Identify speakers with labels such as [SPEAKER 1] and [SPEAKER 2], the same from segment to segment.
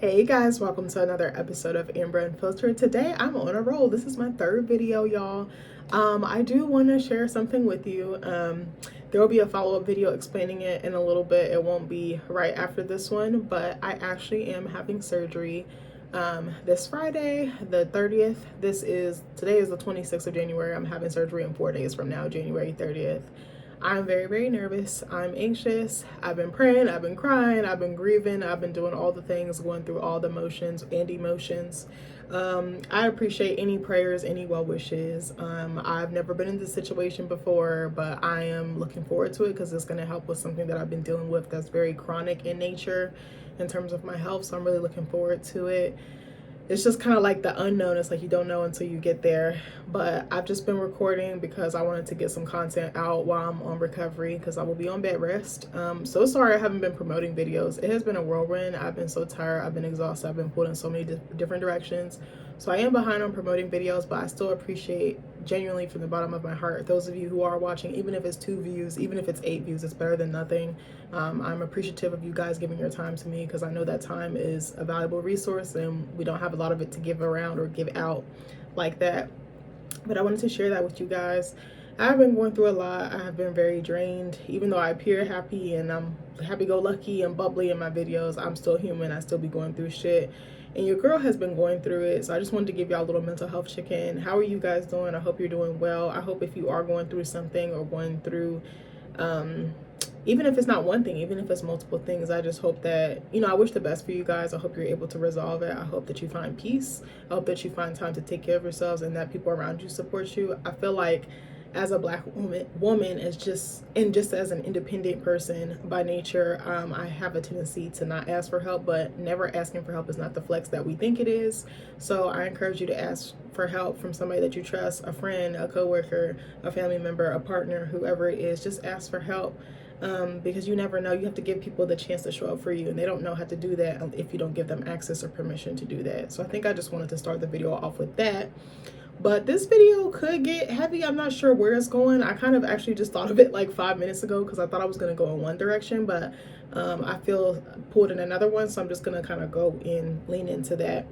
[SPEAKER 1] Hey guys, welcome to another episode of Amber Unfiltered. Today I'm on a roll. This is my third video, y'all. I do want to share something with you. There will be a follow-up video explaining it in a little bit. It won't be right after this one, but I actually am having surgery this Friday, the 30th. Today is the 26th of January. I'm having surgery in 4 days from now, January 30th. I'm very, very nervous. I'm anxious. I've been praying, I've been crying, I've been grieving, I've been doing all the things, going through all the motions and emotions. I appreciate any prayers, any well wishes. I've never been in this situation before, but I am looking forward to it because it's going to help with something that I've been dealing with that's very chronic in nature in terms of my health. So I'm really looking forward to it. It's just kind of like the unknown. It's like you don't know until you get there. But I've just been recording because I wanted to get some content out while I'm on recovery because I will be on bed rest. So sorry I haven't been promoting videos. It has been a whirlwind. I've been so tired. I've been exhausted. I've been pulled in so many different directions. So I am behind on promoting videos, but I still appreciate genuinely from the bottom of my heart those of you who are watching, even if it's 2 views, even if it's 8 views, it's better than nothing. I'm appreciative of you guys giving your time to me because I know that time is a valuable resource and we don't have a lot of it to give around or give out like that. But I wanted to share that with you guys. I've been going through a lot. I have been very drained. Even though I appear happy and I'm happy-go-lucky and bubbly in my videos, I'm still human. I still be going through shit. And your girl has been going through it. So I just wanted to give y'all a little mental health check-in. How are you guys doing? I hope you're doing well. I hope if you are going through something or going through even if it's not one thing, even if it's multiple things, I just hope that, I wish the best for you guys. I hope you're able to resolve it. I hope that you find peace. I hope that you find time to take care of yourselves and that people around you support you. I feel like as a Black woman is just as an independent person by nature, I have a tendency to not ask for help, but never asking for help is not the flex that we think it is. So I encourage you to ask for help from somebody that you trust, a friend, a coworker, a family member, a partner, whoever it is. Just ask for help. Because you never know. You have to give people the chance to show up for you, and they don't know how to do that if you don't give them access or permission to do that. So I think I just wanted to start the video off with that. But this video could get heavy. I'm not sure where it's going. I kind of actually just thought of it like 5 minutes ago because I thought I was going to go in one direction, but I feel pulled in another one, so I'm just going to kind of lean into that.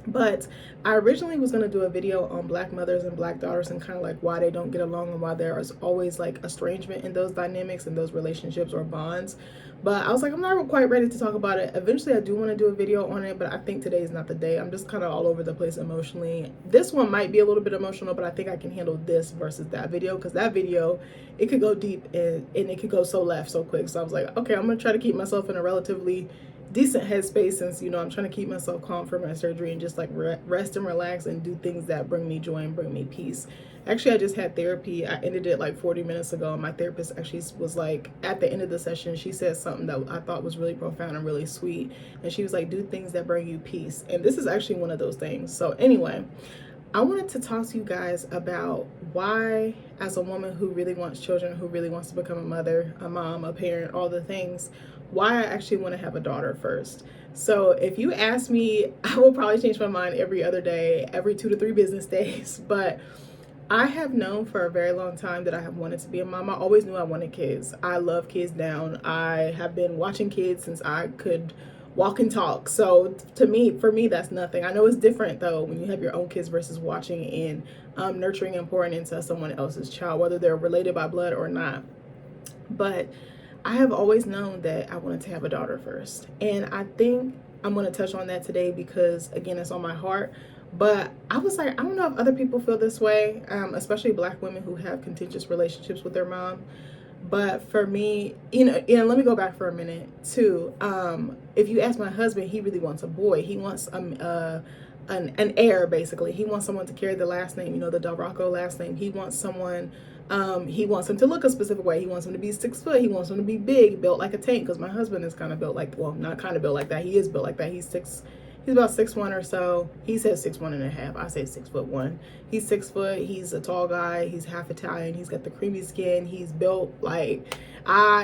[SPEAKER 1] But I originally was going to do a video on Black mothers and Black daughters and kind of like why they don't get along and why there is always like estrangement in those dynamics and those relationships or bonds. But I was like, I'm not quite ready to talk about it. Eventually I do want to do a video on it, but I think today is not the day. I'm just kind of all over the place emotionally. This one might be a little bit emotional, but I think I can handle this versus that video because that video, it could go deep and it could go so left so quick. So I was like, okay, I'm going to try to keep myself in a relatively decent headspace since I'm trying to keep myself calm for my surgery and just like rest and relax and do things that bring me joy and bring me peace. Actually, I just had therapy. I ended it like 40 minutes ago, and my therapist actually was like, at the end of the session, she said something that I thought was really profound and really sweet, and she was like, do things that bring you peace. And this is actually one of those things. So anyway, I wanted to talk to you guys about why, as a woman who really wants children, who really wants to become a mother, a mom, a parent, all the things, why I actually want to have a daughter first. So if you ask me, I will probably change my mind every other day, every 2 to 3 business days. But I have known for a very long time that I have wanted to be a mom. I always knew I wanted kids. I love kids down. I have been watching kids since I could walk and talk. So for me, that's nothing. I know it's different though when you have your own kids versus watching and nurturing and pouring into someone else's child, whether they're related by blood or not. But I have always known that I wanted to have a daughter first. And I think I'm going to touch on that today because, again, it's on my heart. But I was like, I don't know if other people feel this way, especially Black women who have contentious relationships with their mom. But for me, let me go back for a minute too. If you ask my husband, he really wants a boy. He wants an heir, basically. He wants someone to carry the last name, the Del Rocco last name. He wants someone, he wants him to look a specific way. He wants him to be 6 foot. He wants him to be big, built like a tank, because my husband is kind of built like, well, not kind of built like that. He is built like that. He's about 6'1" or so. He says 6'1.5". I say 6'1". He's 6 foot. He's a tall guy. He's half Italian. He's got the creamy skin. He's built like,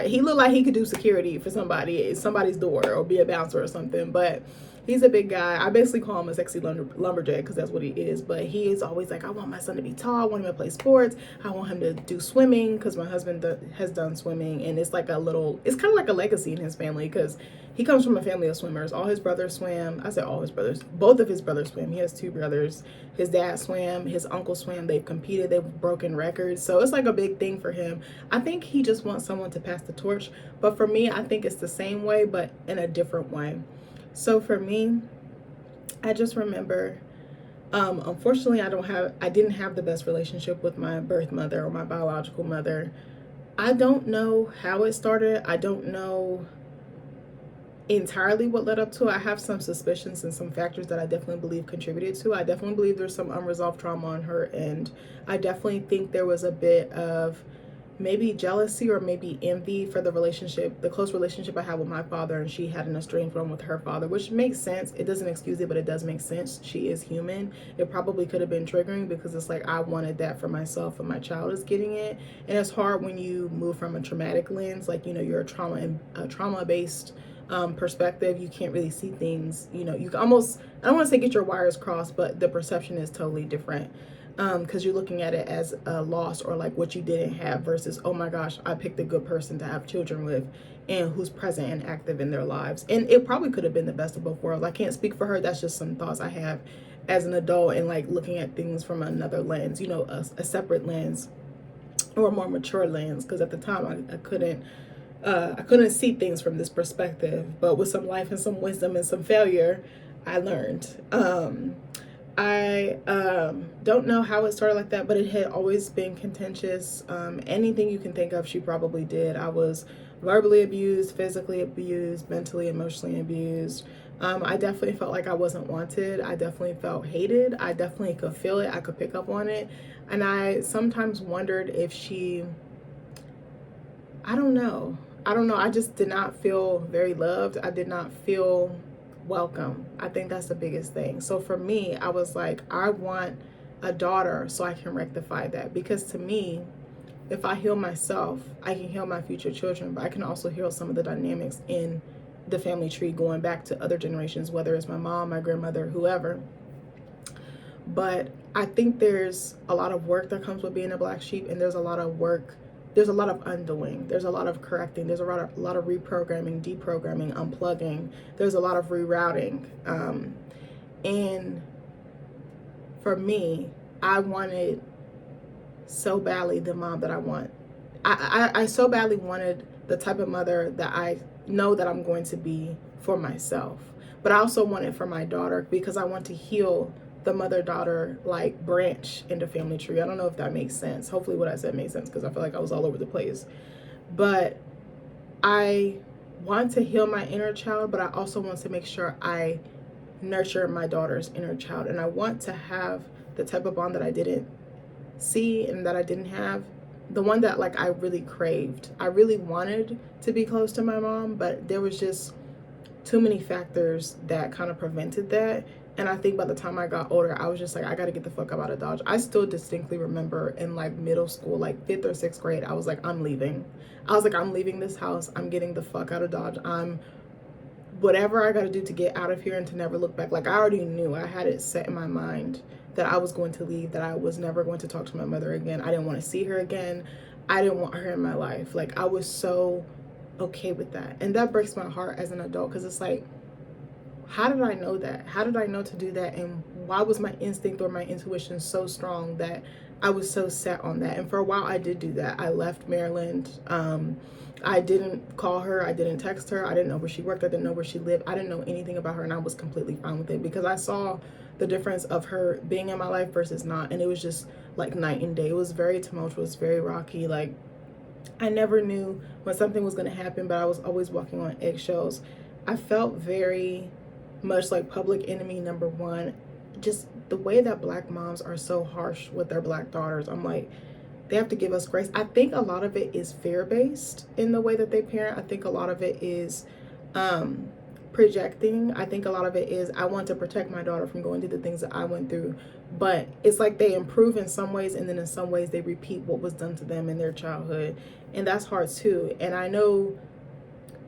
[SPEAKER 1] he looked like he could do security for somebody's door or be a bouncer or something. But He's a big guy. I basically call him a sexy lumberjack because that's what he is. But he is always like, I want my son to be tall. I want him to play sports. I want him to do swimming because my husband has done swimming. And it's like it's kind of like a legacy in his family because he comes from a family of swimmers. All his brothers swam. I said all his brothers. Both of his brothers swam. He has 2 brothers. His dad swam. His uncle swam. They've competed. They've broken records. So it's like a big thing for him. I think he just wants someone to pass the torch. But for me, I think it's the same way, but in a different way. So for me, I just remember, unfortunately, I didn't have the best relationship with my birth mother or my biological mother. I don't know how it started. I don't know entirely what led up to it. I have some suspicions and some factors that I definitely believe contributed to. I definitely believe there's some unresolved trauma on her end. I definitely think there was a bit of maybe jealousy or maybe envy for the close relationship I had with my father, and she had an estranged one with her father, which makes sense. It doesn't excuse it, but it does make sense. She is human. It probably could have been triggering because it's like I wanted that for myself and my child is getting it. And it's hard when you move from a traumatic lens, like, you're a trauma-based perspective. You can't really see things, you almost, I don't want to say get your wires crossed, but the perception is totally different. Because you're looking at it as a loss or like what you didn't have versus, oh my gosh, I picked a good person to have children with and who's present and active in their lives. And it probably could have been the best of both worlds. I can't speak for her. That's just some thoughts I have as an adult and like looking at things from another lens, a separate lens or a more mature lens. Because at the time I couldn't see things from this perspective, but with some life and some wisdom and some failure, I learned. I don't know how it started like that, but it had always been contentious. Anything you can think of, she probably did. I was verbally abused, physically abused, mentally, emotionally abused. I definitely felt like I wasn't wanted. I definitely felt hated. I definitely could feel it. I could pick up on it. And I sometimes wondered if I don't know. I just did not feel very loved. I did not feel welcome. I think that's the biggest thing. So for me, I was like, I want a daughter so I can rectify that. Because to me, if I heal myself, I can heal my future children, but I can also heal some of the dynamics in the family tree going back to other generations, whether it's my mom, my grandmother, whoever. But I think there's a lot of work that comes with being a black sheep, and there's a lot of work. There's a lot of undoing. There's a lot of correcting. There's a lot of reprogramming, deprogramming, unplugging. There's a lot of rerouting. And for me, I wanted so badly the mom that I want. I so badly wanted the type of mother that I know that I'm going to be for myself. But I also want it for my daughter because I want to heal the mother-daughter like branch in the family tree. I don't know if that makes sense. Hopefully what I said makes sense because I feel like I was all over the place. But I want to heal my inner child, but I also want to make sure I nurture my daughter's inner child. And I want to have the type of bond that I didn't see and that I didn't have. The one that like I really craved. I really wanted to be close to my mom, but there was just too many factors that kind of prevented that. And I think by the time I got older, I was just like, I got to get the fuck up out of Dodge. I still distinctly remember in like middle school, like 5th or 6th grade, I was like, I'm leaving. I was like, I'm leaving this house. I'm getting the fuck out of Dodge. Whatever I got to do to get out of here and to never look back. Like I already knew, I had it set in my mind that I was going to leave, that I was never going to talk to my mother again. I didn't want to see her again. I didn't want her in my life. Like I was so okay with that. And that breaks my heart as an adult because it's like, how did I know that? How did I know to do that? And why was my instinct or my intuition so strong that I was so set on that? And for a while I did do that. I left Maryland. I didn't call her. I didn't text her. I didn't know where she worked. I didn't know where she lived. I didn't know anything about her, and I was completely fine with it because I saw the difference of her being in my life versus not. And it was just like night and day. It was very tumultuous, very rocky. Like I never knew when something was going to happen, but I was always walking on eggshells. I felt very much like public enemy number one. Just the way that black moms are so harsh with their black daughters. I'm like, they have to give us grace. I think a lot of it is fear-based in the way that they parent. I think a lot of it is projecting. I think a lot of it is I want to protect my daughter from going through the things that I went through. But it's like they improve in some ways, and then in some ways they repeat what was done to them in their childhood. And that's hard too. And I know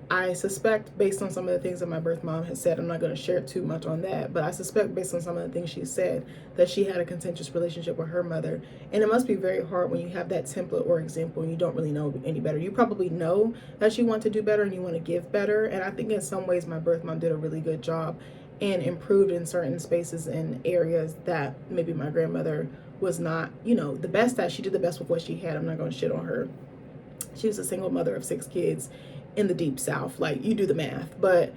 [SPEAKER 1] I suspect, based on some of the things that my birth mom has said, I'm not going to share too much on that, but I suspect, based on some of the things she said, that she had a contentious relationship with her mother. And it must be very hard when you have that template or example and you don't really know any better. You probably know that you want to do better and you want to give better. And I think in some ways my birth mom did a really good job and improved in certain spaces and areas that maybe my grandmother was not, the best at. She did the best with what she had. I'm not going to shit on her. She was a single mother of 6 kids in the deep South. Like, you do the math. But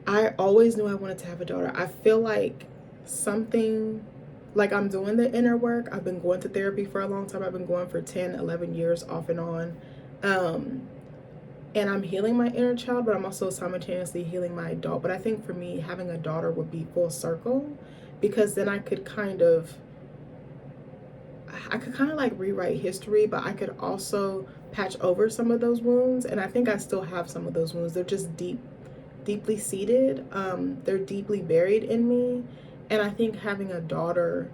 [SPEAKER 1] I always knew I wanted to have a daughter. I feel like I'm doing the inner work. I've been going to therapy for a long time. I've been going for 10, 11 years off and on. And I'm healing my inner child, but I'm also simultaneously healing my adult. But I think for me, having a daughter would be full circle, because then I could kind of like rewrite history, but I could also patch over some of those wounds. And I think I still have some of those wounds. They're just deeply seated. They're deeply buried in me. And I think having a daughter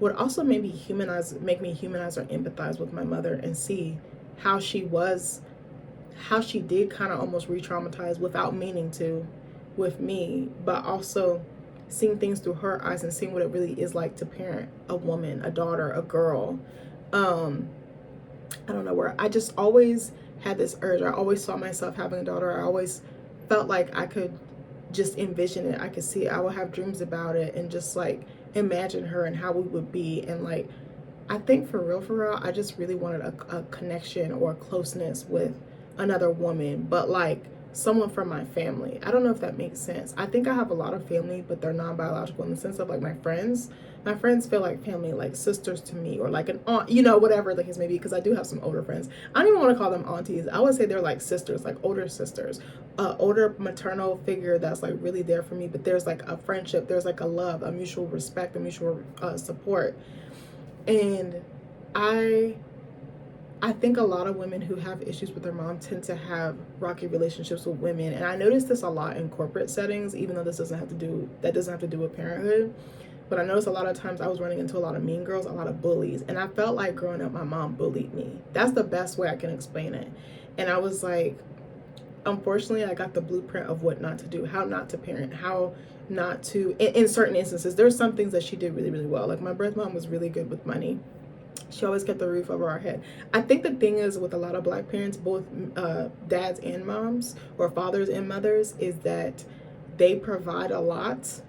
[SPEAKER 1] would also make me humanize or empathize with my mother and see how she did kind of almost re-traumatize without meaning to with me, but also seeing things through her eyes and seeing what it really is like to parent a woman, a daughter, a girl. I don't know, where I just always had this urge. I always saw myself having a daughter. I always felt like I could just envision it. I could see it. I would have dreams about it and just like imagine her and how we would be. And like, I think for real, I just really wanted a connection or a closeness with another woman, but like someone from my family. I don't know if that makes sense. I think I have a lot of family, but they're non-biological in the sense of like my friends. My friends feel like family, like sisters to me, or like an aunt, whatever the case may be, because I do have some older friends. I don't even want to call them aunties. I would say they're like sisters, like older sisters, older maternal figure that's like really there for me. But there's like a friendship, there's like a love, a mutual respect, a mutual support. And I think a lot of women who have issues with their mom tend to have rocky relationships with women. And I notice this a lot in corporate settings, even though this doesn't have to do with parenthood. But I noticed a lot of times I was running into a lot of mean girls, a lot of bullies. And I felt like growing up, my mom bullied me. That's the best way I can explain it. And I was like, unfortunately, I got the blueprint of what not to do, how not to parent, how not to, in certain instances. There's some things that she did really, really well. Like my birth mom was really good with money. She always kept the roof over our head. I think the thing is with a lot of Black parents, both dads and moms, or fathers and mothers, is that they provide a lot,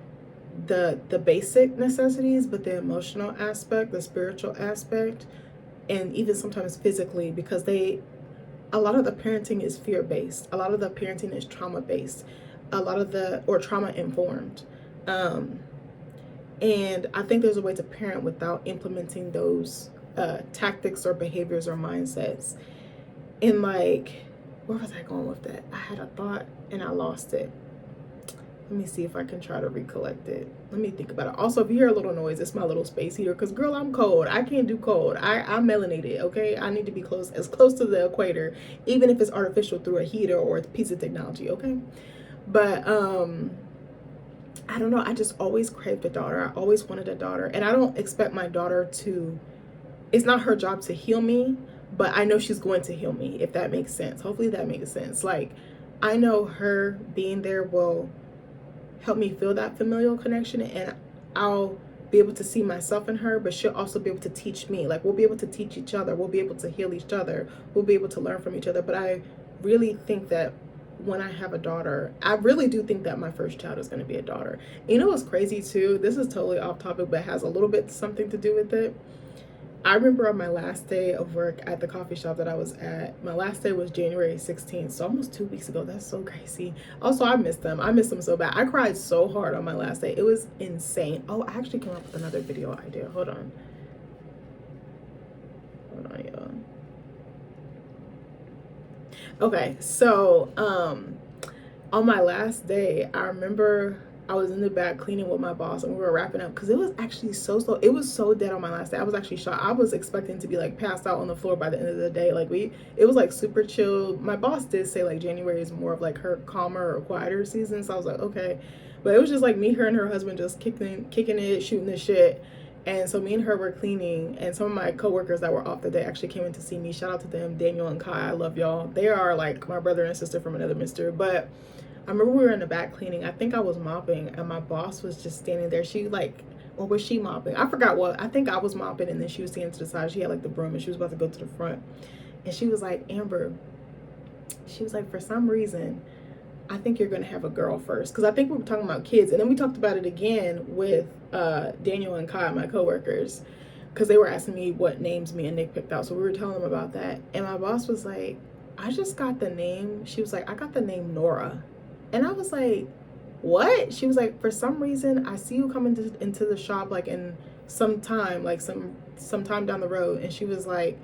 [SPEAKER 1] the basic necessities, but the emotional aspect, the spiritual aspect, and even sometimes physically, because a lot of the parenting is fear-based. A lot of the parenting is trauma-based. Or trauma-informed. And I think there's a way to parent without implementing those tactics or behaviors or mindsets. And like, where was I going with that? I had a thought and I lost it. Let me see if I can try to recollect it. Let me think about it. Also, if you hear a little noise, it's my little space heater, because girl, I'm cold. I can't do cold. I'm melanated, okay? I need to be as close to the equator, even if it's artificial through a heater or a piece of technology, okay? But I don't know, I just always craved a daughter. I always wanted a daughter. And I don't expect my daughter it's not her job to heal me, but I know she's going to heal me, if that makes sense. Hopefully that makes sense. Like, I know her being there will help me feel that familial connection, and I'll be able to see myself in her, but she'll also be able to teach me. Like, we'll be able to teach each other. We'll be able to heal each other. We'll be able to learn from each other. But I really think that when I have a daughter, I really do think that my first child is going to be a daughter. You know what's crazy too? This is totally off topic, but has a little bit something to do with it. I remember on my last day of work at the coffee shop that I was at, my last day was January 16th, so almost 2 weeks ago. That's so crazy. Also, I missed them. I missed them so bad. I cried so hard on my last day. It was insane. Oh, I actually came up with another video idea. Hold on, y'all. Okay, so on my last day, I remember I was in the back cleaning with my boss, and we were wrapping up because it was actually so slow. It was so dead on my last day. I was actually shocked. I was expecting to be like passed out on the floor by the end of the day. Like, it was like super chill. My boss did say like January is more of like her calmer or quieter season, so I was like, okay. But it was just like me, her, and her husband just kicking it, shooting the shit. And so me and her were cleaning, and some of my coworkers that were off the day actually came in to see me. Shout out to them, Daniel and Kai. I love y'all. They are like my brother and sister from another mister. But I remember we were in the back cleaning. I think I was mopping, and my boss was just standing there. She like, or was she mopping? I forgot what. I think I was mopping, and then she was standing to the side. She had like the broom, and she was about to go to the front. And she was like, Amber, she was like, for some reason, I think you're going to have a girl first. Because I think we were talking about kids. And then we talked about it again with Daniel and Kai, my coworkers, because they were asking me what names me and Nick picked out. So we were telling them about that. And my boss was like, I just got the name. She was like, I got the name Nora. And I was like, what? She was like, for some reason, I see you come into the shop like in some time, like some time down the road. And she was like,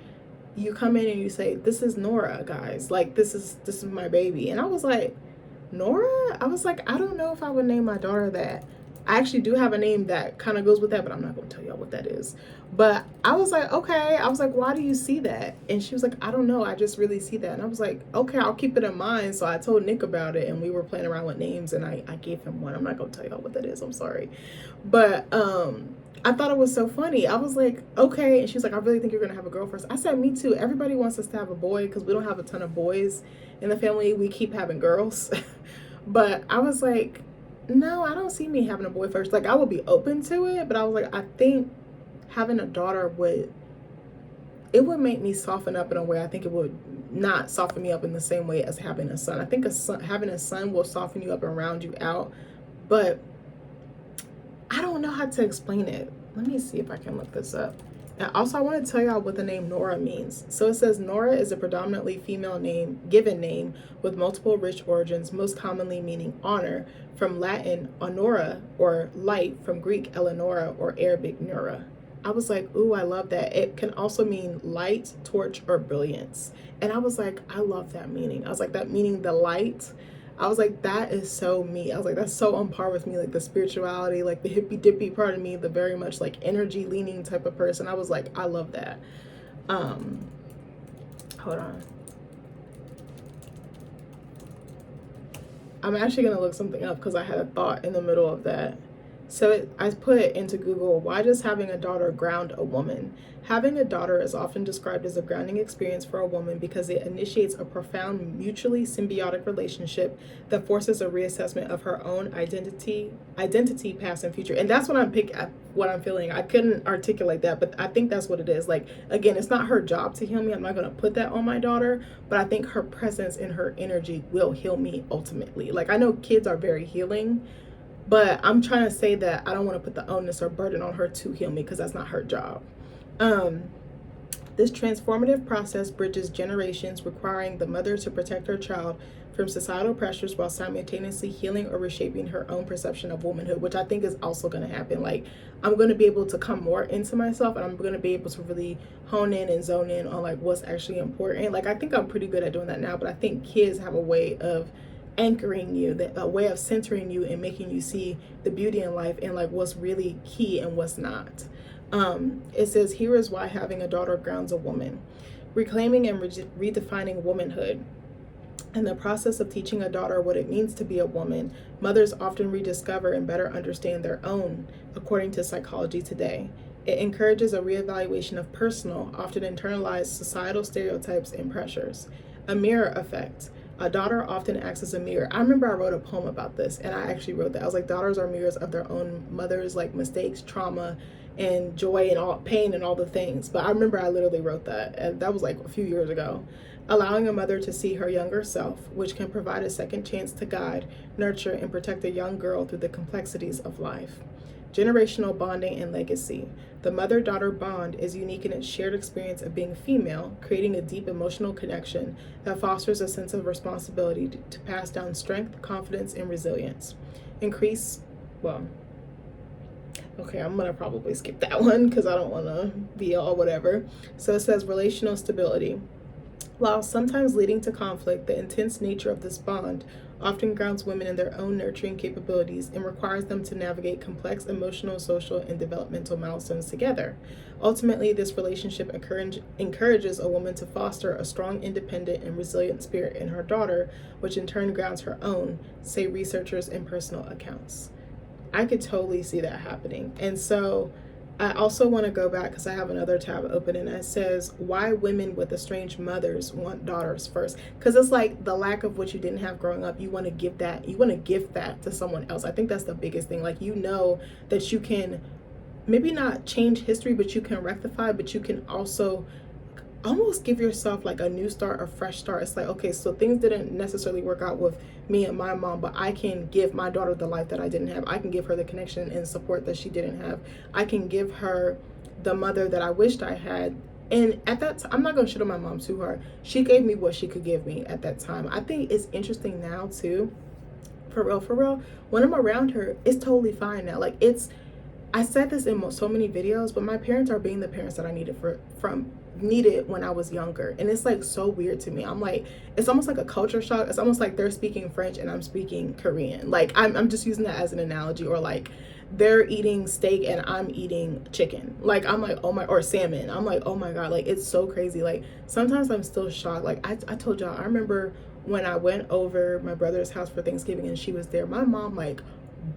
[SPEAKER 1] you come in and you say, this is Nora, guys. Like, this is my baby. And I was like, Nora? I was like, I don't know if I would name my daughter that. I actually do have a name that kind of goes with that, but I'm not going to tell y'all what that is. But I was like, okay. I was like, why do you see that? And she was like, I don't know. I just really see that. And I was like, okay, I'll keep it in mind. So I told Nick about it, and we were playing around with names, and I gave him one. I'm not going to tell y'all what that is. I'm sorry. But I thought it was so funny. I was like, okay. And she was like, I really think you're going to have a girl first. I said, me too. Everybody wants us to have a boy because we don't have a ton of boys in the family. We keep having girls. But I was like, no, I don't see me having a boy first. Like, I would be open to it, but I was like, I think having a daughter would make me soften up in a way. I think it would not soften me up in the same way as having a son. I think having a son will soften you up and round you out, but I don't know how to explain it. Let me see if I can look this up. And also, I want to tell y'all what the name Nora means. So it says Nora is a predominantly female name, given name, with multiple rich origins, most commonly meaning honor, from Latin honora, or light, from Greek Eleonora, or Arabic Nura. I was like, ooh, I love that. It can also mean light, torch, or brilliance. And I was like, I love that meaning. I was like, that meaning the light. I was like, that is so me. I was like, that's so on par with me, like the spirituality, like the hippy dippy part of me, the very much like energy leaning type of person. I was like, I love that. Hold on. I'm actually gonna look something up because I had a thought in the middle of that. So I put into Google, why does having a daughter ground a woman? Having a daughter is often described as a grounding experience for a woman because it initiates a profound, mutually symbiotic relationship that forces a reassessment of her own identity, past and future. And that's what I'm feeling. I couldn't articulate that, but I think that's what it is. Like, again, it's not her job to heal me. I'm not going to put that on my daughter, but I think her presence and her energy will heal me ultimately. Like, I know kids are very healing, but I'm trying to say that I don't want to put the onus or burden on her to heal me because that's not her job. This transformative process bridges generations, requiring the mother to protect her child from societal pressures while simultaneously healing or reshaping her own perception of womanhood, which I think is also going to happen. Like, I'm going to be able to come more into myself, and I'm going to be able to really hone in and zone in on like what's actually important. Like, I think I'm pretty good at doing that now, but I think kids have a way of anchoring you, a way of centering you and making you see the beauty in life and like what's really key and what's not. It says, here is why having a daughter grounds a woman. Reclaiming and redefining womanhood. In the process of teaching a daughter what it means to be a woman, mothers often rediscover and better understand their own, according to Psychology Today. It encourages a reevaluation of personal, often internalized societal stereotypes and pressures. A mirror effect. A daughter often acts as a mirror. I remember I wrote a poem about this, and I actually wrote that. I was like, daughters are mirrors of their own mothers, like mistakes, trauma, and joy, and all pain, and all the things. But I remember I literally wrote that, and that was like a few years ago. Allowing a mother to see her younger self, which can provide a second chance to guide, nurture, and protect a young girl through the complexities of life. Generational bonding and legacy. The mother-daughter bond is unique in its shared experience of being female, creating a deep emotional connection that fosters a sense of responsibility to pass down strength, confidence, and resilience. I'm gonna probably skip that one because I don't want to be all whatever. So it says relational stability. While sometimes leading to conflict, the intense nature of this bond often grounds women in their own nurturing capabilities and requires them to navigate complex emotional, social, and developmental milestones together. Ultimately, this relationship encourages a woman to foster a strong, independent, and resilient spirit in her daughter, which in turn grounds her own, say researchers in personal accounts. I could totally see that happening. And so I also want to go back because I have another tab open and it says why women with estranged mothers want daughters first. Because it's like the lack of what you didn't have growing up, you want to give that, you want to give that to someone else. I think that's the biggest thing. Like, you know that you can maybe not change history, but you can rectify, but you can also almost give yourself like a new start, a fresh start. It's like, okay, so things didn't necessarily work out with me and my mom, but I can give my daughter the life that I didn't have. I can give her the connection and support that she didn't have. I can give her the mother that I wished I had. And at that time, I'm not gonna shit on my mom too hard. She gave me what she could give me at that time. I think it's interesting now too, for real, when I'm around her, it's totally fine now. Like, I said this in so many videos, but my parents are being the parents that I needed when I was younger. And it's like so weird to me. I'm like, it's almost like a culture shock. It's almost like they're speaking French and I'm speaking Korean. Like, I'm just using that as an analogy. Or like they're eating steak and I'm eating chicken. Like, I'm like, oh my, or salmon. I'm like, oh my God, like, it's so crazy. Like, sometimes I'm still shocked. Like, I told y'all, I remember when I went over my brother's house for Thanksgiving and she was there, my mom like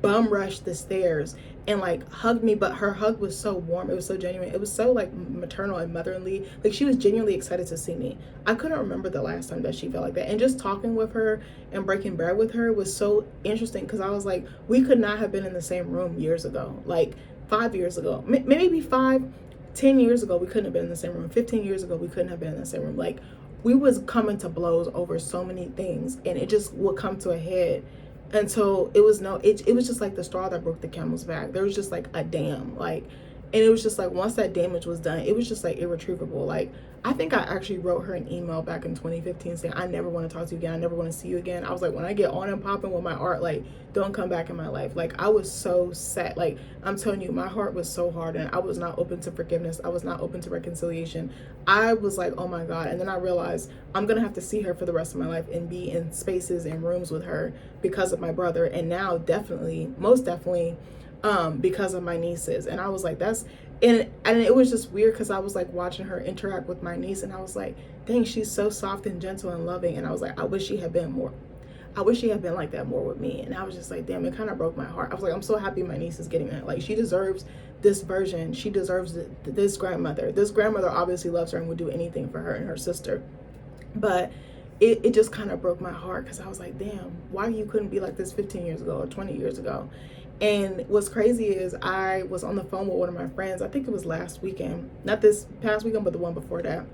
[SPEAKER 1] bum rushed the stairs and like hugged me, but her hug was so warm, it was so genuine, it was so like maternal and motherly. Like, she was genuinely excited to see me. I couldn't remember the last time that she felt like that. And just talking with her and breaking bread with her was so interesting, because I was like, we could not have been in the same room years ago, like 5 years ago, maybe 10 years ago we couldn't have been in the same room, 15 years ago we couldn't have been in the same room. Like, we was coming to blows over so many things, and it just would come to a head until it was just like the straw that broke the camel's back. There was just like a dam, like, and it was just like, once that damage was done, it was just like irretrievable. Like, I think I actually wrote her an email back in 2015 saying, I never want to talk to you again, I never want to see you again. I was like, when I get on and popping with my art, like, don't come back in my life. Like, I was so sad. Like, I'm telling you, my heart was so hard, and I was not open to forgiveness. I was not open to reconciliation. I was like, oh my God. And then I realized I'm gonna have to see her for the rest of my life and be in spaces and rooms with her because of my brother, and now definitely, most definitely, because of my nieces. And I was like, and it was just weird, because I was like watching her interact with my niece, and I was like, dang, she's so soft and gentle and loving. And I was like, I wish she had been like that more with me. And I was just like, damn, it kind of broke my heart. I was like, I'm so happy my niece is getting that. Like, she deserves this version. She deserves this grandmother. This grandmother obviously loves her and would do anything for her and her sister. But it just kind of broke my heart, because I was like, damn, why you couldn't be like this 15 years ago or 20 years ago? And what's crazy is I was on the phone with one of my friends, I think it was last weekend, not this past weekend, but the one before that.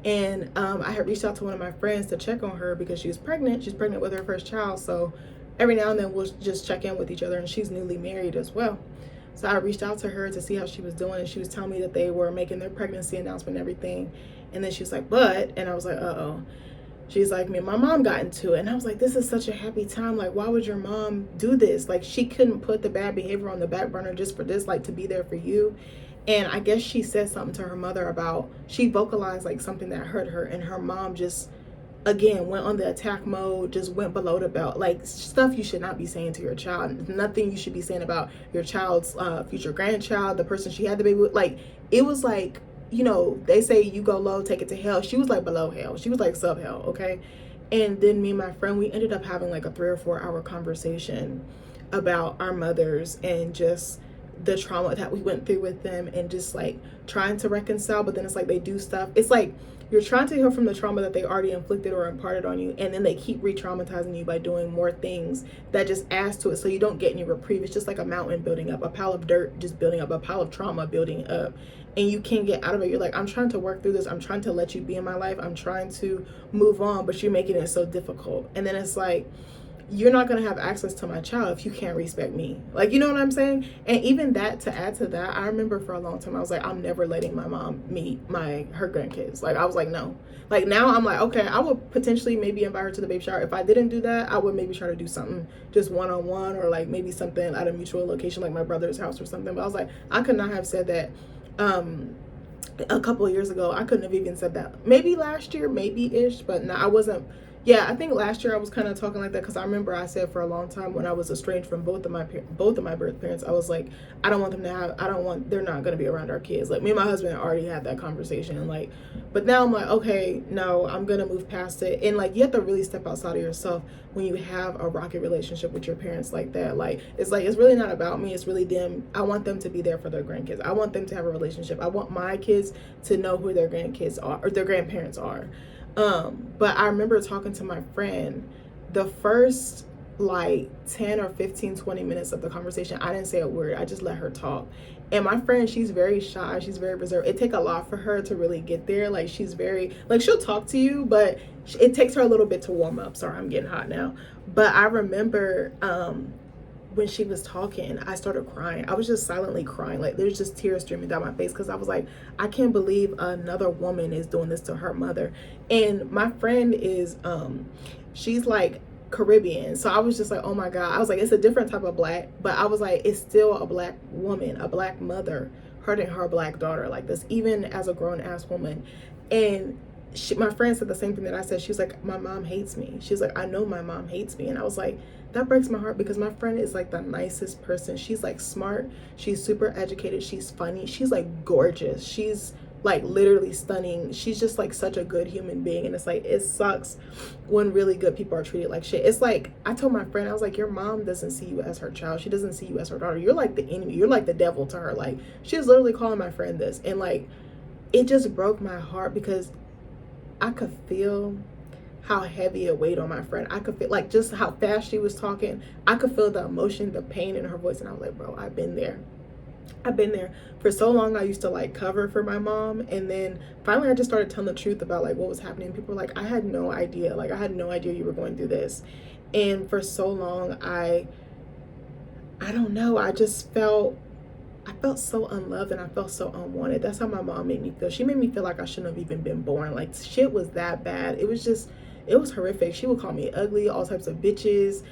[SPEAKER 1] And I had reached out to one of my friends to check on her because she was pregnant. She's pregnant with her first child. So every now and then we'll just check in with each other, and she's newly married as well. So I reached out to her to see how she was doing, and she was telling me that they were making their pregnancy announcement and everything. And then she was like, and I was like, uh-oh. She's like, me and my mom got into it. And I was like, this is such a happy time. Like, why would your mom do this? Like, she couldn't put the bad behavior on the back burner just for this, like, to be there for you. And I guess she said something to her mother about, she vocalized like something that hurt her, and her mom just, again, went on the attack mode, just went below the belt, like stuff you should not be saying to your child. Nothing you should be saying about your child's future grandchild, the person she had the baby with. Like, it was like, you know, they say you go low, take it to hell. She was like below hell. She was like sub hell, okay? And then me and my friend, we ended up having like a 3 or 4 hour conversation about our mothers and just the trauma that we went through with them, and just like trying to reconcile. But then it's like they do stuff. It's like you're trying to heal from the trauma that they already inflicted or imparted on you, and then they keep re-traumatizing you by doing more things that just adds to it, so you don't get any reprieve. It's just like a mountain building up, a pile of dirt just building up, a pile of trauma building up, and you can't get out of it. You're like, I'm trying to work through this, I'm trying to let you be in my life, I'm trying to move on, but you're making it so difficult. And then it's like, you're not going to have access to my child if you can't respect me. Like, you know what I'm saying? And even that, to add to that, I remember for a long time, I was like, I'm never letting my mom meet her grandkids. Like, I was like, no. Like, now I'm like, okay, I would potentially maybe invite her to the baby shower. If I didn't do that, I would maybe try to do something just one-on-one, or like maybe something at a mutual location, like my brother's house or something. But I was like, I could not have said that a couple of years ago. I couldn't have even said that. Maybe last year, maybe-ish, but no, I wasn't Yeah, I think last year I was kind of talking like that because I remember I said for a long time when I was estranged from both of my birth parents, I was like, I don't want them to have, I don't want, they're not going to be around our kids. Like me and my husband already had that conversation, and like, but now I'm like, okay, no, I'm gonna move past it. And like, you have to really step outside of yourself when you have a rocky relationship with your parents like that. Like it's really not about me. It's really them. I want them to be there for their grandkids. I want them to have a relationship. I want my kids to know who their grandkids are or their grandparents are. But I remember talking to my friend the first like 10 or 15, 20 minutes of the conversation. I didn't say a word. I just let her talk. And my friend, she's very shy. She's very reserved. It take a lot for her to really get there. Like she's very, like she'll talk to you, but it takes her a little bit to warm up. Sorry, I'm getting hot now. But I remember, when she was talking, I started crying. I was just silently crying. Like there's just tears streaming down my face because I was like, I can't believe another woman is doing this to her mother. And my friend is, she's like Caribbean. So I was just like, oh my God. I was like, it's a different type of black, but I was like, it's still a black woman, a black mother hurting her black daughter like this, even as a grown ass woman. And my friend said the same thing that I said. She was like, my mom hates me. She was like, I know my mom hates me. And I was like, that breaks my heart because my friend is like the nicest person. She's like smart. She's super educated. She's funny. She's like gorgeous. She's like literally stunning. She's just like such a good human being. And it's like, it sucks when really good people are treated like shit. It's like, I told my friend, I was like, your mom doesn't see you as her child. She doesn't see you as her daughter. You're like the enemy. You're like the devil to her. Like she was literally calling my friend this. And like, it just broke my heart because I could feel how heavy it weighed on my friend. I could feel like just how fast she was talking. I could feel the emotion, the pain in her voice. And I was like, bro, I've been there. I've been there for so long. I used to like cover for my mom. And then finally I just started telling the truth about like what was happening. People were like, I had no idea. Like I had no idea you were going through this. And for so long, I don't know. I felt so unloved and I felt so unwanted. That's how my mom made me feel. She made me feel like I shouldn't have even been born. Like shit was that bad. It was horrific. She would call me ugly, all types of bitches.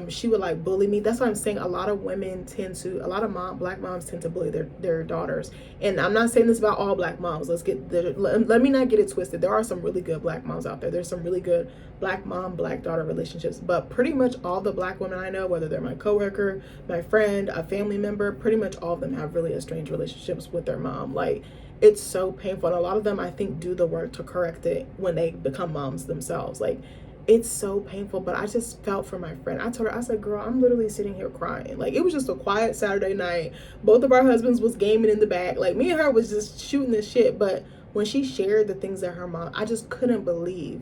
[SPEAKER 1] She would like bully me. That's why I'm saying a lot of black moms tend to bully their daughters. And I'm not saying this about all black moms. Let me not get it twisted. There are some really good black moms out there. There's some really good black mom, black daughter relationships. But pretty much all the black women I know, whether they're my coworker, my friend, a family member, pretty much all of them have really estranged relationships with their mom. Like it's so painful. And a lot of them I think do the work to correct it when they become moms themselves. Like it's so painful, but I just felt for my friend. I told her, I said, girl, I'm literally sitting here crying. Like it was just a quiet Saturday night. Both of our husbands was gaming in the back. Like me and her was just shooting this shit. But when she shared the things that her mom, I just couldn't believe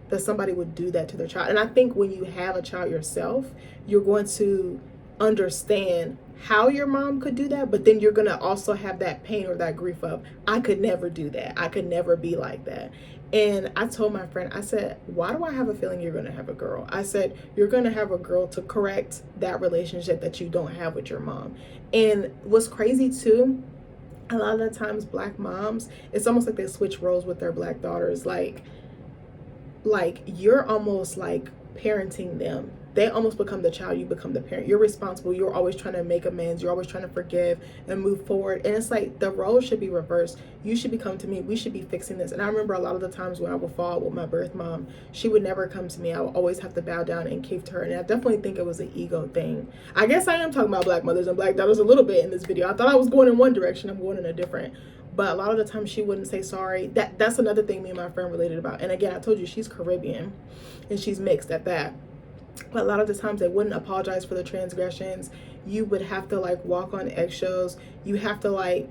[SPEAKER 1] that somebody would do that to their child. And I think when you have a child yourself, you're going to understand how your mom could do that, but then you're going to also have that pain or that grief of, I could never do that. I could never be like that. And I told my friend, I said, why do I have a feeling you're going to have a girl? I said, you're going to have a girl to correct that relationship that you don't have with your mom. And what's crazy too, a lot of the times black moms, it's almost like they switch roles with their black daughters. Like you're almost like parenting them. They almost become the child, you become the parent. You're responsible. You're always trying to make amends. You're always trying to forgive and move forward. And it's like the role should be reversed. You should be coming to me. We should be fixing this. And I remember a lot of the times when I would fall with my birth mom, she would never come to me. I would always have to bow down and cave to her. And I definitely think it was an ego thing. I guess I am talking about black mothers and black daughters a little bit in this video. I thought I was going in one direction. I'm going in a different. But a lot of the time she wouldn't say sorry. That's another thing me and my friend related about. And again, I told you she's Caribbean and she's mixed at that. But a lot of the times they wouldn't apologize for the transgressions. You would have to like walk on eggshells. You have to like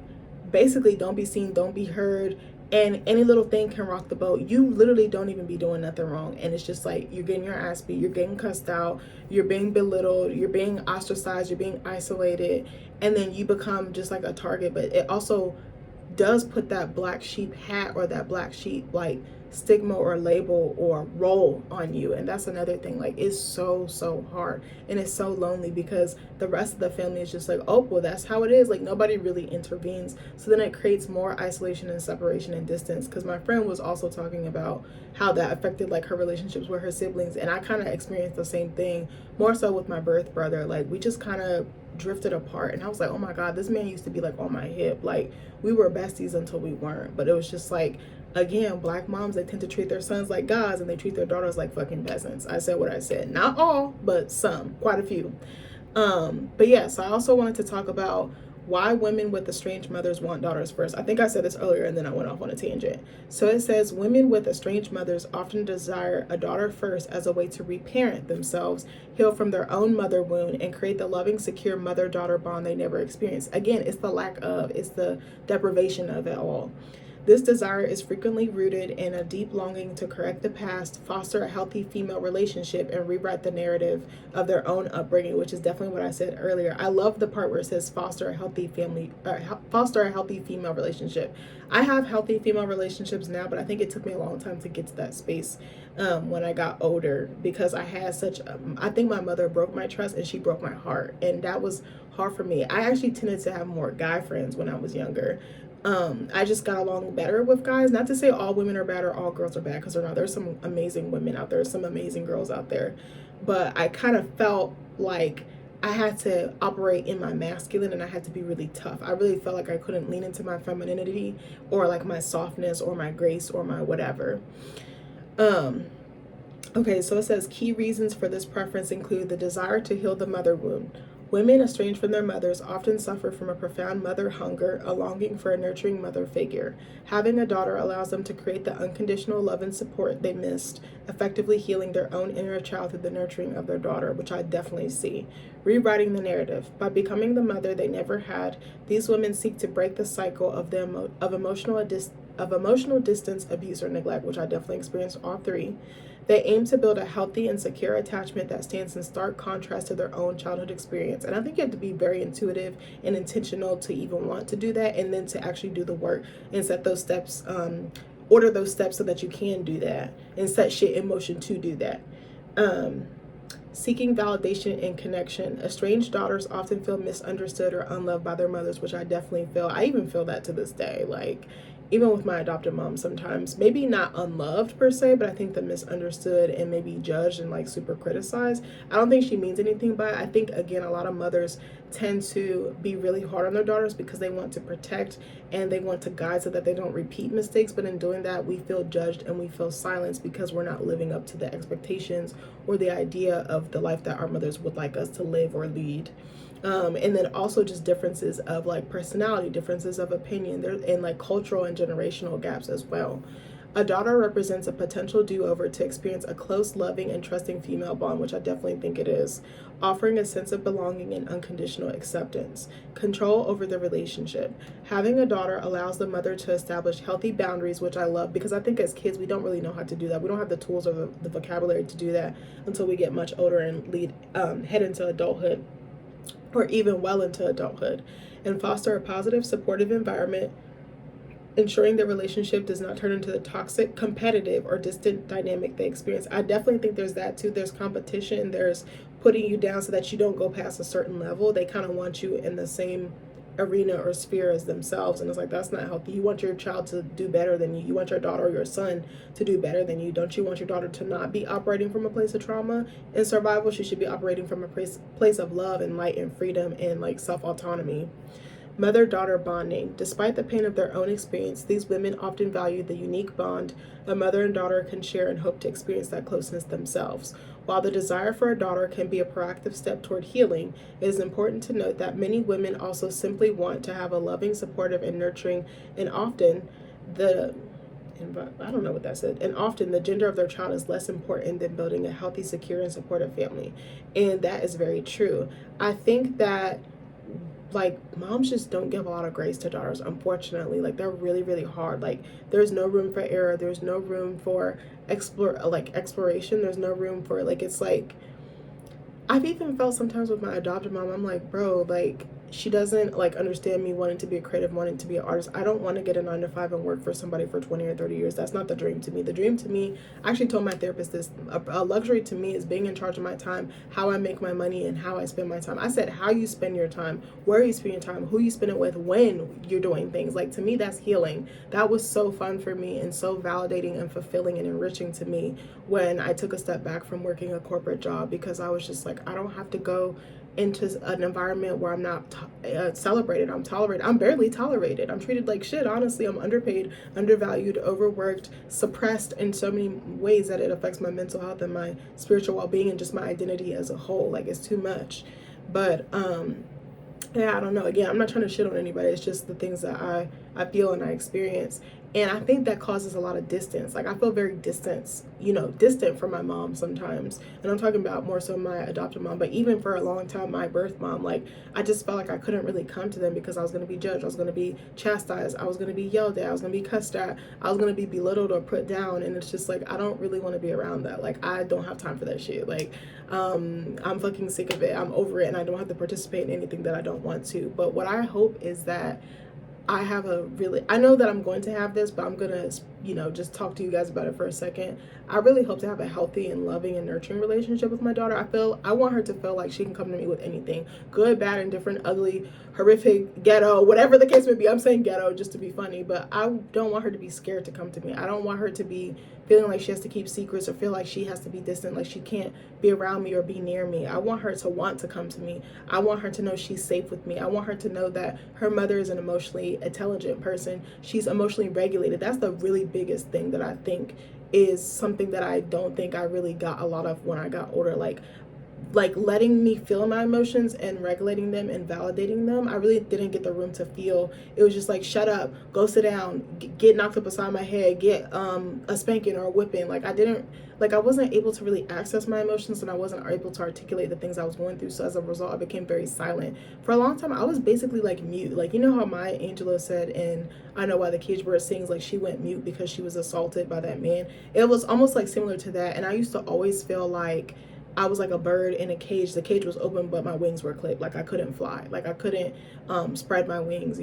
[SPEAKER 1] basically don't be seen, don't be heard. And any little thing can rock the boat. You literally don't even be doing nothing wrong. And it's just like you're getting your ass beat, you're getting cussed out, you're being belittled, you're being ostracized, you're being isolated. And then you become just like a target. But it also does put that black sheep hat or that black sheep like stigma or label or role on you. And that's another thing. Like it's so hard and it's so lonely because the rest of the family is just like, oh well, that's how it is. Like nobody really intervenes. So then it creates more isolation and separation and distance. Because my friend was also talking about how that affected like her relationships with her siblings, and I kind of experienced the same thing, more so with my birth brother. Like we just kind of drifted apart, and I was like, oh my God, this man used to be like on my hip. Like, we were besties until we weren't. But it was just like, again, Black moms, they tend to treat their sons like gods, and they treat their daughters like fucking peasants. I said what I said. Not all, but some, quite a few. But yeah, so I also wanted to talk about why women with estranged mothers want daughters first. I think I said this earlier and then I went off on a tangent. So it says women with estranged mothers often desire a daughter first as a way to reparent themselves, heal from their own mother wound, and create the loving, secure mother-daughter bond they never experienced. Again, it's the lack of, it's the deprivation of it all. This desire is frequently rooted in a deep longing to correct the past, foster a healthy female relationship, and rewrite the narrative of their own upbringing, which is definitely what I said earlier. I love the part where it says foster a healthy female relationship. I have healthy female relationships now, but I think it took me a long time to get to that space when I got older, because I had such, I think my mother broke my trust and she broke my heart, and that was hard for me. I actually tended to have more guy friends when I was younger. I just got along better with guys. Not to say all women are bad or all girls are bad, because they're not. There's some amazing women out there, some amazing girls out there. But I kind of felt like I had to operate in my masculine, and I had to be really tough. I really felt like I couldn't lean into my femininity or like my softness or my grace or my whatever. Okay, so it says key reasons for this preference include the desire to heal the mother wound. Women estranged from their mothers often suffer from a profound mother hunger, a longing for a nurturing mother figure. Having a daughter allows them to create the unconditional love and support they missed, effectively healing their own inner child through the nurturing of their daughter, which I definitely see. Rewriting the narrative. By becoming the mother they never had, these women seek to break the cycle of emotional distance, abuse, or neglect, which I definitely experienced all three. They aim to build a healthy and secure attachment that stands in stark contrast to their own childhood experience. And I think you have to be very intuitive and intentional to even want to do that, and then to actually do the work and set those steps, order those steps so that you can do that, and set shit in motion to do that. Seeking validation and connection. Estranged daughters often feel misunderstood or unloved by their mothers, which I definitely feel. I even feel that to this day. Like, even with my adopted mom sometimes, maybe not unloved per se, but I think the misunderstood and maybe judged and like super criticized. I don't think she means anything by it. I think, again, a lot of mothers tend to be really hard on their daughters because they want to protect and they want to guide so that they don't repeat mistakes. But in doing that, we feel judged and we feel silenced because we're not living up to the expectations or the idea of the life that our mothers would like us to live or lead. And then also just differences of like personality, differences of opinion, there, and like cultural and generational gaps as well. A daughter represents a potential do-over to experience a close, loving, and trusting female bond, which I definitely think it is, offering a sense of belonging and unconditional acceptance. Control over the relationship. Having a daughter allows the mother to establish healthy boundaries, which I love, because I think as kids we don't really know how to do that. We don't have the tools or the vocabulary to do that until we get much older and head into adulthood, or even well into adulthood. And foster a positive, supportive environment, ensuring the relationship does not turn into the toxic, competitive, or distant dynamic they experience. I definitely think there's that too. There's competition, there's putting you down so that you don't go past a certain level. They kind of want you in the same arena or sphere as themselves, and it's like, that's not healthy. You want your child to do better than you. You want your daughter or your son to do better than you. Don't you want your daughter to not be operating from a place of trauma and survival? She should be operating from a place of love and light and freedom and like self-autonomy. Mother-daughter bonding. Despite the pain of their own experience, these women often value the unique bond a mother and daughter can share and hope to experience that closeness themselves. While the desire for a daughter can be a proactive step toward healing, it is important to note that many women also simply want to have a loving, supportive, and nurturing, and often the gender of their child is less important than building a healthy, secure, and supportive family. And that is very true. I think that like moms just don't give a lot of grace to daughters, unfortunately. Like, they're really, really hard. Like, there's no room for error, there's no room for exploration, there's no room for like, it's like, I've even felt sometimes with my adopted mom, I'm like, bro, like, she doesn't like understand me wanting to be a creative, wanting to be an artist. I don't want to get a 9-to-5 and work for somebody for 20 or 30 years. That's not the dream to me. The dream to me, I actually told my therapist this, a luxury to me is being in charge of my time, how I make my money, and how I spend my time. I said, how you spend your time, where you spend your time, who you spend it with, when you're doing things. Like, to me, that's healing. That was so fun for me and so validating and fulfilling and enriching to me when I took a step back from working a corporate job, because I was just like, I don't have to go into an environment where I'm not celebrated, I'm tolerated, I'm barely tolerated, I'm treated like shit, honestly. I'm underpaid, undervalued, overworked, suppressed in so many ways that it affects my mental health and my spiritual well-being and just my identity as a whole. Like, it's too much. But yeah, I don't know. Again, I'm not trying to shit on anybody. It's just the things that I feel and I experience. And I think that causes a lot of distance. Like, I feel very distant from my mom sometimes. And I'm talking about more so my adopted mom, but even for a long time, my birth mom, like, I just felt like I couldn't really come to them because I was going to be judged. I was going to be chastised. I was going to be yelled at. I was going to be cussed at. I was going to be belittled or put down. And it's just like, I don't really want to be around that. Like, I don't have time for that shit. Like, I'm fucking sick of it. I'm over it. And I don't have to participate in anything that I don't want to. But what I hope is that I know that I'm going to have this, but I'm going to, just talk to you guys about it for a second. I really hope to have a healthy and loving and nurturing relationship with my daughter. I want her to feel like she can come to me with anything, good, bad, indifferent, ugly, horrific, ghetto, whatever the case may be. I'm saying ghetto just to be funny, but I don't want her to be scared to come to me. I don't want her to be feeling like she has to keep secrets or feel like she has to be distant, like she can't be around me or be near me. I want her to want to come to me. I want her to know she's safe with me. I want her to know that her mother is an emotionally intelligent person. She's emotionally regulated. That's the really biggest thing that I think is something that I don't think I really got a lot of when I got older. Like letting me feel my emotions and regulating them and validating them. I really didn't get the room to feel. It was just like, shut up, go sit down, get knocked up beside my head, get a spanking or a whipping. I wasn't able to really access my emotions, and I wasn't able to articulate the things I was going through. So as a result, I became very silent. For a long time, I was basically like mute. Like, you know how Maya Angelou said in I Know Why the Caged Bird Sings, like she went mute because she was assaulted by that man. It was almost like similar to that. And I used to always feel like I was like a bird in a cage. The cage was open, but my wings were clipped. Like, I couldn't fly. Like, I couldn't spread my wings,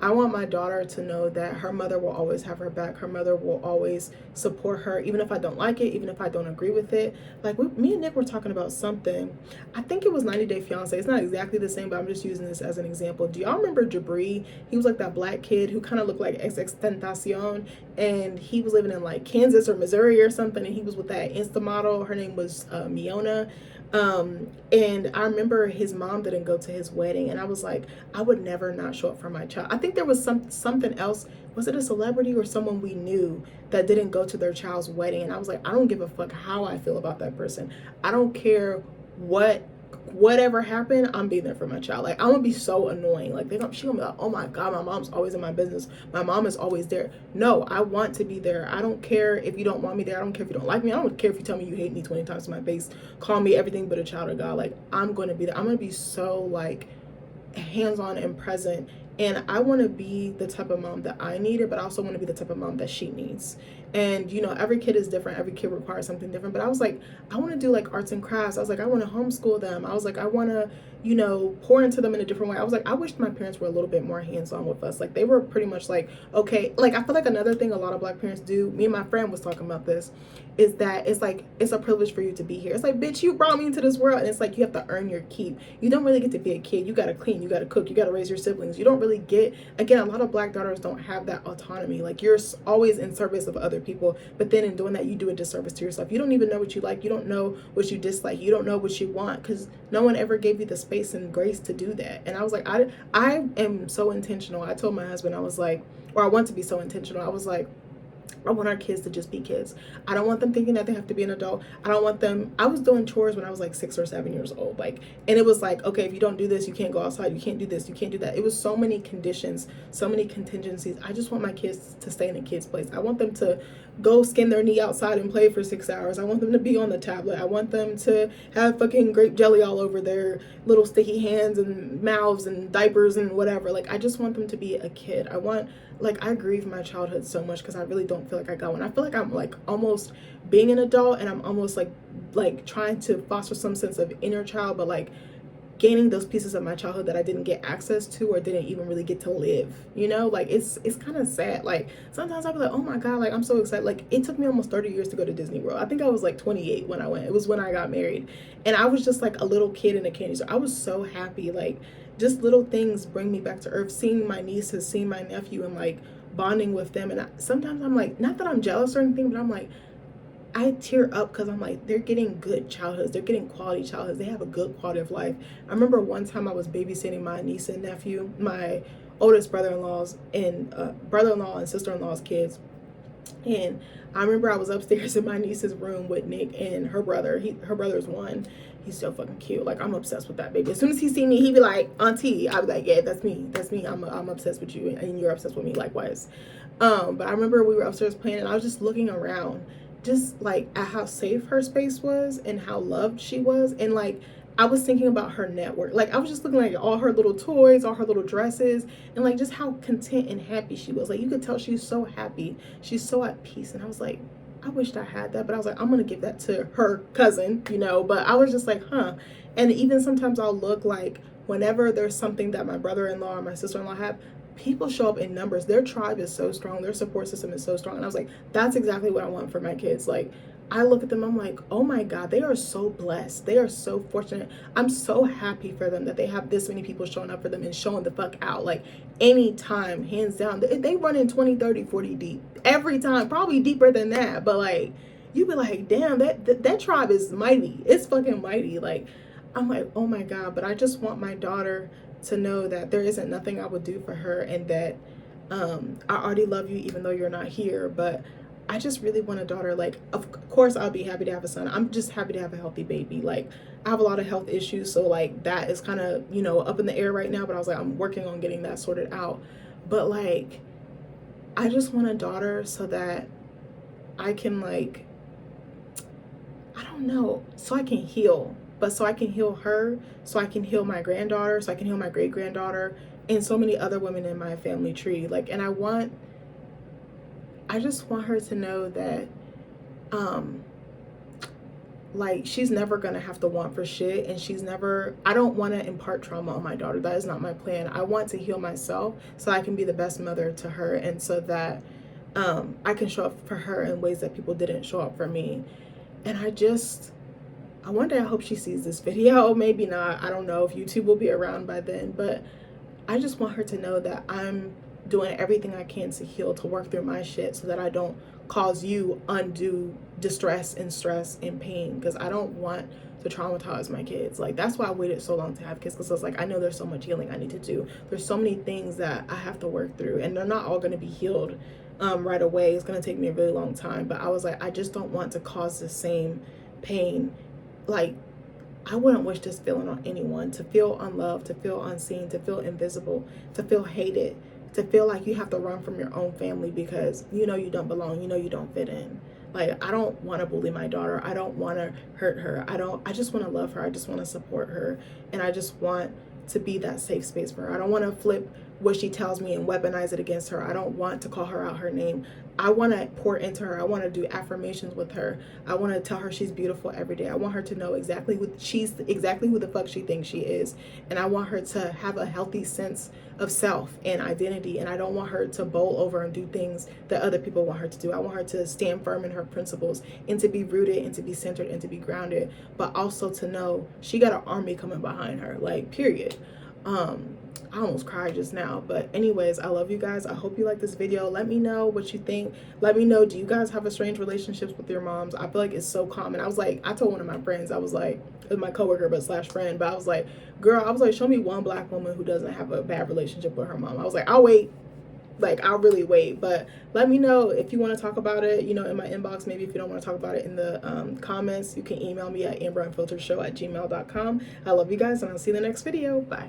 [SPEAKER 1] I want my daughter to know that her mother will always have her back. Her mother will always support her, even if I don't like it, even if I don't agree with it. Like, me and Nick were talking about something. I think it was 90 Day Fiance. It's not exactly the same, but I'm just using this as an example. Do y'all remember Jabri? He was like that black kid who kind of looked like XXXTentacion, and he was living in like Kansas or Missouri or something, and he was with that Insta model. Her name was Miona. And I remember his mom didn't go to his wedding, and I was like, I would never not show up for my child. I think there was something else. Was it a celebrity or someone we knew that didn't go to their child's wedding? And I was like, I don't give a fuck how I feel about that person. I don't care whatever happened, I'm being there for my child. Like, I'm gonna be so annoying. Like, she gonna be like, oh my god, my mom's always in my business, my mom is always there. No, I want to be there. I don't care if you don't want me there. I don't care if you don't like me. I don't care if you tell me you hate me 20 times to my face, call me everything but a child of God. Like, I'm gonna be there. I'm gonna be so like hands-on and present. And I want to be the type of mom that I needed, but I also want to be the type of mom that she needs. And, every kid is different. Every kid requires something different. But I was like, I want to do like arts and crafts. I was like, I want to homeschool them. I was like, I want to, pour into them in a different way. I was like, I wish my parents were a little bit more hands-on with us. Like, they were pretty much like, okay. Like, I feel like another thing a lot of black parents do, me and my friend was talking about this, is that it's like, it's a privilege for you to be here. It's like, bitch, you brought me into this world. And it's like, you have to earn your keep. You don't really get to be a kid. You got to clean. You got to cook. You got to raise your siblings. You don't really get, again, a lot of black daughters don't have that autonomy. Like, you're always in service of other people, but then in doing that, you do a disservice to yourself. You don't even know what you like. You don't know what you dislike. You don't know what you want, because no one ever gave you the space and grace to do that. And I was like, I am so intentional. I told my husband, I was like, or I want to be so intentional. I was like, I want our kids to just be kids. I don't want them thinking that they have to be an adult. I was doing chores when I was like 6 or 7 years old. Like, and it was like, okay, if you don't do this, you can't go outside. You can't do this. You can't do that. It was so many conditions, so many contingencies. I just want my kids to stay in a kid's place. I want them to go skin their knee outside and play for 6 hours. I want them to be on the tablet. I want them to have fucking grape jelly all over their little sticky hands and mouths and diapers and whatever. Like, I just want them to be a kid. I grieve my childhood so much because I really don't feel like I got one. I feel like I'm like almost being an adult, and I'm almost like trying to foster some sense of inner child, but like gaining those pieces of my childhood that I didn't get access to or didn't even really get to live, like it's kind of sad. Like, sometimes I'll be like, oh my god, like I'm so excited. Like, it took me almost 30 years to go to Disney World. I think I was like 28 when I went. It was when I got married, and I was just like a little kid in a candy store. I was so happy. Like, just little things bring me back to earth. Seeing my nieces, seeing my nephew, and like bonding with them. And sometimes I'm like, not that I'm jealous or anything, but I'm like, I tear up because I'm like, they're getting good childhoods. They're getting quality childhoods. They have a good quality of life. I remember one time I was babysitting my niece and nephew, my oldest brother-in-law and sister-in-law's kids. And I remember I was upstairs in my niece's room with Nick and her brother. Her brother's one. He's so fucking cute. Like, I'm obsessed with that baby. As soon as he see me, he be like, Auntie. I be like, yeah, that's me. That's me. I'm obsessed with you, and you're obsessed with me likewise. But I remember we were upstairs playing, and I was just looking around, just like at how safe her space was and how loved she was, and like I was thinking about her network. Like, I was just looking at all her little toys, all her little dresses, and like just how content and happy she was. Like, you could tell she's so happy. She's so at peace. And I was like, I wished I had that, but I was like, I'm gonna give that to her cousin, you know. But I was just like, huh. And even sometimes I'll look, like, whenever there's something that my brother-in-law or my sister-in-law have, people show up in numbers. Their tribe is so strong. Their support system is so strong. And I was like, that's exactly what I want for my kids. Like, I look at them, I'm like, oh my God, they are so blessed. They are so fortunate. I'm so happy for them that they have this many people showing up for them and showing the fuck out. Like, anytime, hands down, they run in 20, 30, 40 deep. Every time, probably deeper than that. But like, you be like, damn, that tribe is mighty. It's fucking mighty. Like, I'm like, oh my God. But I just want my daughter to know that there isn't nothing I would do for her, and that I already love you even though you're not here. But I just really want a daughter. Like, of course I'll be happy to have a son. I'm just happy to have a healthy baby. Like, I have a lot of health issues, so like that is kind of, you know, up in the air right now, but I was like, I'm working on getting that sorted out. But like, I just want a daughter so that I can, like, I don't know, so I can heal. But so I can heal her, so I can heal my granddaughter, so I can heal my great granddaughter, and so many other women in my family tree. Like, and I just want her to know that, like, she's never gonna have to want for shit, and I don't want to impart trauma on my daughter. That is not my plan. I want to heal myself so I can be the best mother to her, and so that I can show up for her in ways that people didn't show up for me. And one day I hope she sees this video. Maybe not. I don't know if YouTube will be around by then, but I just want her to know that I'm doing everything I can to heal, to work through my shit, so that I don't cause you undue distress and stress and pain, because I don't want to traumatize my kids. Like, that's why I waited so long to have kids, because I was like, I know there's so much healing I need to do. There's so many things that I have to work through, and they're not all going to be healed right away. It's going to take me a really long time, but I was like, I just don't want to cause the same pain. Like, I wouldn't wish this feeling on anyone, to feel unloved, to feel unseen, to feel invisible, to feel hated, to feel like you have to run from your own family because you know you don't belong, you know you don't fit in. Like, I don't want to bully my daughter. I don't want to hurt her. I just want to love her. I just want to support her. And I just want to be that safe space for her. I don't want to flip what she tells me and weaponize it against her. I don't want to call her out her name. I want to pour into her. I want to do affirmations with her. I want to tell her she's beautiful every day. I want her to know exactly who the fuck she thinks she is. And I want her to have a healthy sense of self and identity. And I don't want her to bowl over and do things that other people want her to do. I want her to stand firm in her principles, and to be rooted, and to be centered, and to be grounded, but also to know she got an army coming behind her, like, period. I almost cried just now. But anyways, I love you guys. I hope you like this video. Let me know what you think. Let me know, do you guys have a strange relationships with your moms? I feel like it's so common. I told one of my friends, I was like, with my coworker but slash friend, but I was like, girl, I was like, show me one black woman who doesn't have a bad relationship with her mom. I was like, I'll wait. Like, I'll really wait. But let me know if you want to talk about it, you know, in my inbox. Maybe if you don't want to talk about it in the comments, you can email me at amberunfilteredshow@gmail.com. I love you guys, and I'll see you in the next video. Bye.